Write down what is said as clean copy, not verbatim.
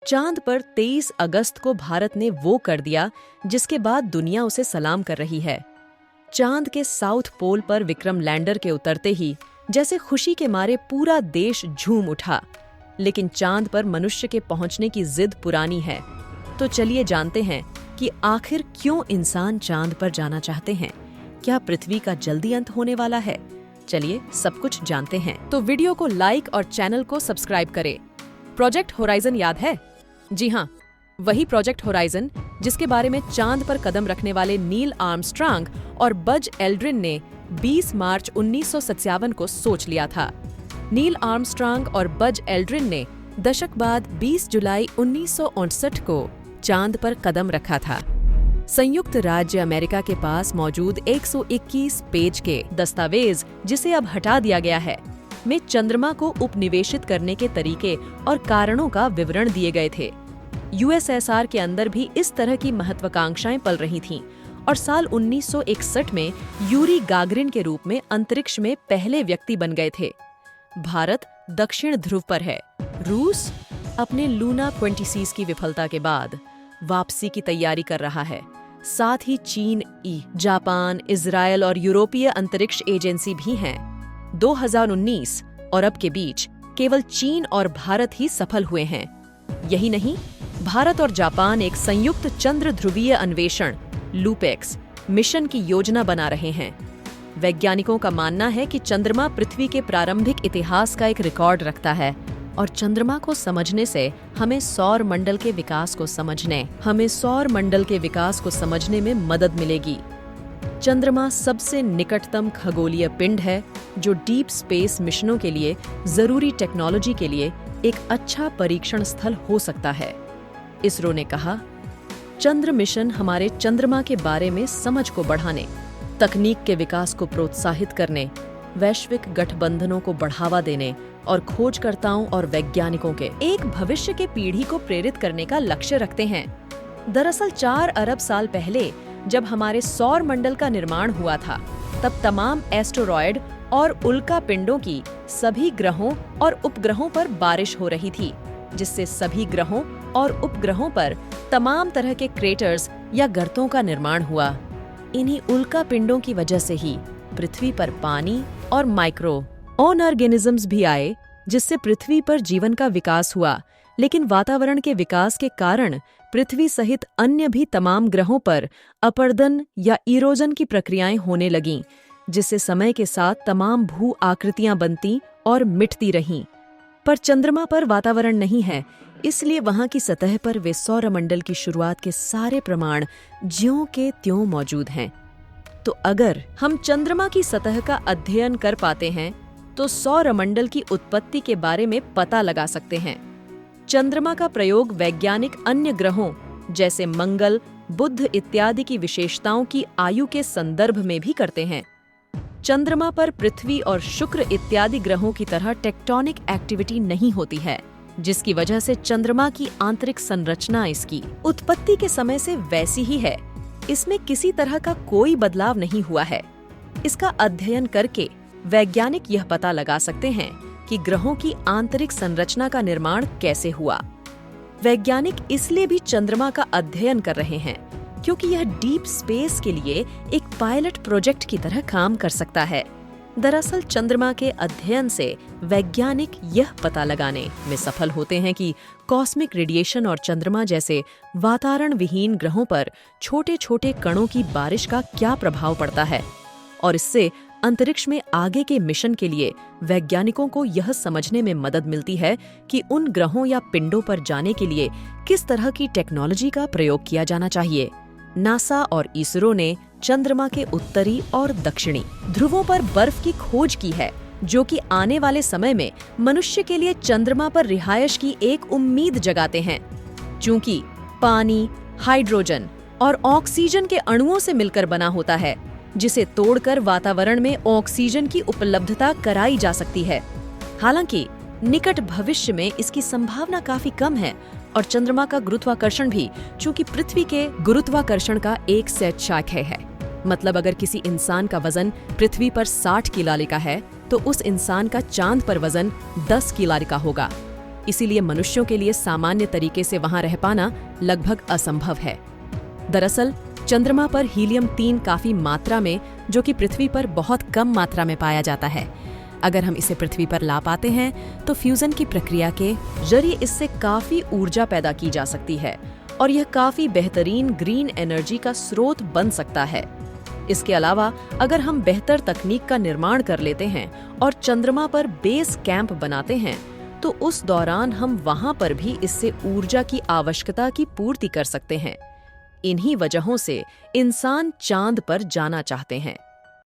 चांद पर 23 अगस्त को भारत ने वो कर दिया जिसके बाद दुनिया उसे सलाम कर रही है। चांद के साउथ पोल पर विक्रम लैंडर के उतरते ही जैसे खुशी के मारे पूरा देश झूम उठा। लेकिन चांद पर मनुष्य के पहुंचने की जिद पुरानी है। तो चलिए जानते हैं कि आखिर क्यों इंसान चांद पर जाना चाहते हैं। क्या पृथ्वी का जल्दी अंत होने वाला है? चलिए सब कुछ जानते हैं। तो वीडियो को लाइक और चैनल को सब्सक्राइब करें। प्रोजेक्ट होराइजन याद है? जी हाँ, वही प्रोजेक्ट होराइजन जिसके बारे में चांद पर कदम रखने वाले नील आर्मस्ट्रांग और बज एल्ड्रिन ने 20 मार्च 1957 को सोच लिया था। नील आर्मस्ट्रांग और बज एल्ड्रिन ने दशक बाद 20 जुलाई 1959 को चांद पर कदम रखा था। संयुक्त राज्य अमेरिका के पास मौजूद 121 पेज के दस्तावेज, जिसे अब हटा दिया गया है, में चंद्रमा को उपनिवेशित करने के तरीके और कारणों का विवरण दिए गए थे। यूएसएसआर के अंदर भी इस तरह की महत्वाकांक्षाएं पल रही थीं और साल 1961 में यूरी गागरिन के रूप में अंतरिक्ष में पहले व्यक्ति बन गए थे। भारत दक्षिण ध्रुव पर है। रूस अपने लूना 26 की विफलता के बाद वापसी की तैयारी कर रहा है। साथ ही चीन, जापान, इजरायल और यूरोपीय अंतरिक्ष एजेंसी भी हैं। 2019 और अब के बीच केवल चीन और भारत ही सफल हुए हैं। यही नहीं, भारत और जापान एक संयुक्त चंद्र ध्रुवीय अन्वेषण लूपेक्स मिशन की योजना बना रहे हैं। वैज्ञानिकों का मानना है कि चंद्रमा पृथ्वी के प्रारंभिक इतिहास का एक रिकॉर्ड रखता है और चंद्रमा को समझने से हमें सौर मंडल के विकास को समझने में मदद मिलेगी। चंद्रमा सबसे निकटतम खगोलीय पिंड है जो डीप स्पेस मिशनों के लिए जरूरी टेक्नोलॉजी के लिए एक अच्छा परीक्षण स्थल हो सकता है। इसरो ने कहा, चंद्र मिशन हमारे चंद्रमा के बारे में समझ को बढ़ाने, तकनीक के विकास को प्रोत्साहित करने, वैश्विक गठबंधनों को बढ़ावा देने और खोजकर्ताओं और वैज्ञानिकों के एक भविष्य के पीढ़ी को प्रेरित करने का लक्ष्य रखते हैं। दरअसल 4 अरब साल पहले जब हमारे सौर मंडल का निर्माण हुआ था, तब तमाम एस्टेरॉयड और उल्का पिंडों की सभी ग्रहों और उपग्रहों पर बारिश हो रही थी, जिससे सभी ग्रहों और उपग्रहों पर तमाम तरह के क्रेटर्स या गर्तों का निर्माण हुआ। इन्हीं उल्का पिंडों की वजह से ही पृथ्वी पर पानी और माइक्रो ऑर्गेनिजम्स भी आए, जिससे पृथ्वी पर जीवन का विकास हुआ। लेकिन वातावरण के विकास के कारण पृथ्वी सहित अन्य भी तमाम ग्रहों पर अपरदन या इरोजन की प्रक्रियाएं होने लगीं, जिससे समय के साथ तमाम भू आकृतियां बनती और मिटती रहीं। पर चंद्रमा पर वातावरण नहीं है, इसलिए वहां की सतह पर वे सौरमंडल की शुरुआत के सारे प्रमाण ज्यों के त्यों मौजूद हैं। तो अगर हम चंद्रमा की सतह का अध्ययन कर पाते हैं तो सौरमंडल की उत्पत्ति के बारे में पता लगा सकते हैं। चंद्रमा का प्रयोग वैज्ञानिक अन्य ग्रहों जैसे मंगल, बुध इत्यादि की विशेषताओं की आयु के संदर्भ में भी करते हैं। चंद्रमा पर पृथ्वी और शुक्र इत्यादि ग्रहों की तरह टेक्टोनिक एक्टिविटी नहीं होती है, जिसकी वजह से चंद्रमा की आंतरिक संरचना इसकी उत्पत्ति के समय से वैसी ही है। इसमें किसी तरह का कोई बदलाव नहीं हुआ है। इसका अध्ययन करके वैज्ञानिक यह पता लगा सकते हैं कि ग्रहों की आंतरिक संरचना का निर्माण कैसे हुआ। वैज्ञानिक इसलिए भी चंद्रमा का अध्ययन कर रहे हैं क्योंकि यह डीप स्पेस के लिए एक पायलट प्रोजेक्ट की तरह काम कर सकता है। दरअसल चंद्रमा के अध्ययन से वैज्ञानिक यह पता लगाने में सफल होते हैं कि कॉस्मिक रेडिएशन और चंद्रमा जैसे वातावरण विहीन ग्रहों पर छोटे छोटे कणों की बारिश का क्या प्रभाव पड़ता है, और इससे अंतरिक्ष में आगे के मिशन के लिए वैज्ञानिकों को यह समझने में मदद मिलती है कि उन ग्रहों या पिंडों पर जाने के लिए किस तरह की टेक्नोलॉजी का प्रयोग किया जाना चाहिए। नासा और इसरो ने चंद्रमा के उत्तरी और दक्षिणी ध्रुवों पर बर्फ की खोज की है, जो कि आने वाले समय में मनुष्य के लिए चंद्रमा पर रिहायश की एक उम्मीद जगाते हैं। चूंकि पानी, हाइड्रोजन और ऑक्सीजन के अणुओं से मिलकर बना होता है, जिसे तोड़कर वातावरण में ऑक्सीजन की उपलब्धता कराई जा सकती है। हालांकि निकट भविष्य में इसकी संभावना काफी कम है और चंद्रमा का गुरुत्वाकर्षण भी चूंकि पृथ्वी के गुरुत्वाकर्षण का 1 से 6 है। मतलब अगर किसी इंसान का वजन पृथ्वी पर 60 किलो का है तो उस इंसान का चांद पर वजन 10 किलो का होगा। इसीलिए मनुष्यों के लिए सामान्य तरीके से वहां रह पाना लगभग असंभव है। दरअसल चंद्रमा पर हीलियम-3 काफी मात्रा में, जो कि पृथ्वी पर बहुत कम मात्रा में पाया जाता है। अगर हम इसे पृथ्वी पर ला पाते हैं तो फ्यूजन की प्रक्रिया के जरिए इससे काफी ऊर्जा पैदा की जा सकती है और यह काफी बेहतरीन ग्रीन एनर्जी का स्रोत बन सकता है। इसके अलावा अगर हम बेहतर तकनीक का निर्माण कर लेते हैं और चंद्रमा पर बेस कैंप बनाते हैं तो उस दौरान हम वहां पर भी इससे ऊर्जा की आवश्यकता की पूर्ति कर सकते हैं। इन्हीं वजहों से इंसान चांद पर जाना चाहते हैं।